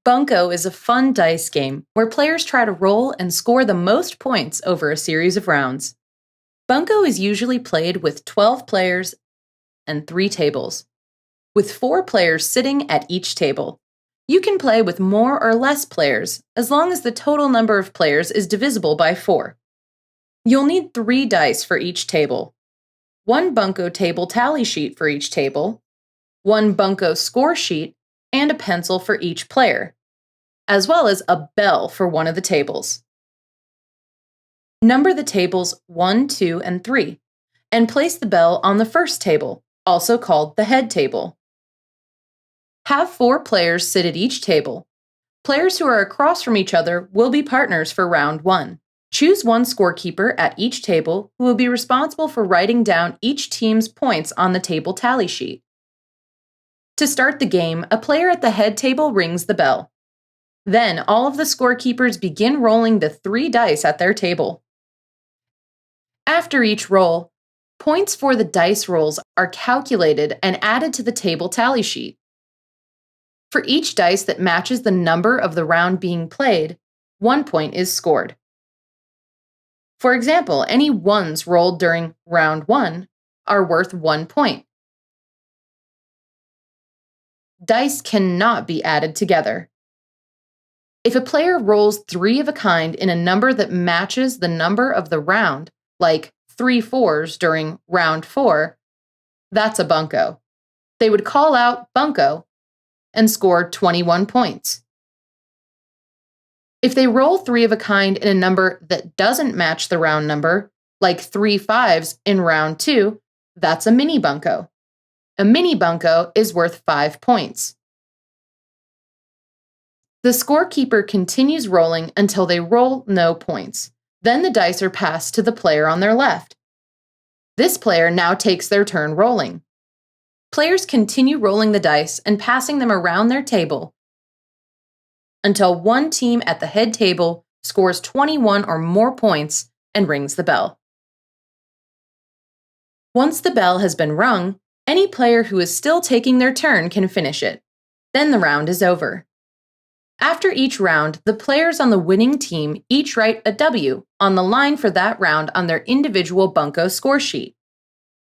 Bunco is a fun dice game where players try to roll and score the most points over a series of rounds. Bunco is usually played with 12 players and 3 tables, with 4 players sitting at each table. You can play with more or less players as long as the total number of players is divisible by 4. You'll need 3 dice for each table, 1 Bunco table tally sheet for each table, 1 Bunco score sheet, and a pencil for each player, as well as a bell for one of the tables. Number the tables 1, 2, and 3, and place the bell on the first table, also called the head table. Have 4 players sit at each table. Players who are across from each other will be partners for round 1. Choose 1 scorekeeper at each table who will be responsible for writing down each team's points on the table tally sheet. To start the game, a player at the head table rings the bell. Then all of the scorekeepers begin rolling the 3 dice at their table. After each roll, points for the dice rolls are calculated and added to the table tally sheet. For each dice that matches the number of the round being played, 1 point is scored. For example, any 1s rolled during round 1 are worth 1 point. Dice cannot be added together. If a player rolls 3 of a kind in a number that matches the number of the round, like 3 4s during round 4, that's a bunco. They would call out bunco and score 21 points. If they roll 3 of a kind in a number that doesn't match the round number, like 3 5s in round 2, that's a mini bunco. A mini bunco is worth 5 points. The scorekeeper continues rolling until they roll no points. Then the dice are passed to the player on their left. This player now takes their turn rolling. Players continue rolling the dice and passing them around their table until one team at the head table scores 21 or more points and rings the bell. Once the bell has been rung, any player who is still taking their turn can finish it. Then the round is over. After each round, the players on the winning team each write a W on the line for that round on their individual bunco score sheet.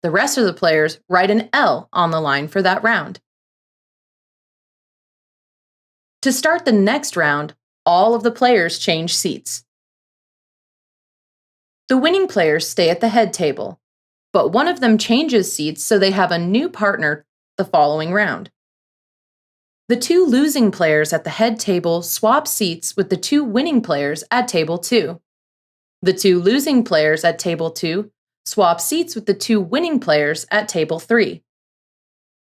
The rest of the players write an L on the line for that round. To start the next round, all of the players change seats. The winning players stay at the head table, but one of them changes seats so they have a new partner the following round. The 2 losing players at the head table swap seats with the 2 winning players at table 2. The 2 losing players at table 2 swap seats with the 2 winning players at table 3.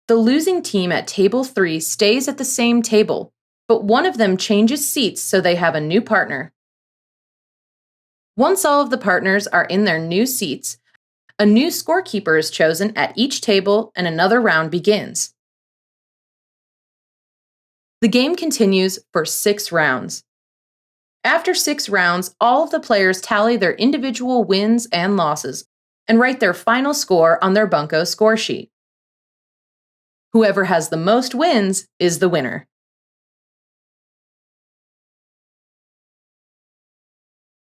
The losing team at table 3 stays at the same table, but one of them changes seats so they have a new partner. Once all of the partners are in their new seats, a new scorekeeper is chosen at each table and another round begins. The game continues for 6 rounds. After 6 rounds, all of the players tally their individual wins and losses and write their final score on their bunco score sheet. Whoever has the most wins is the winner.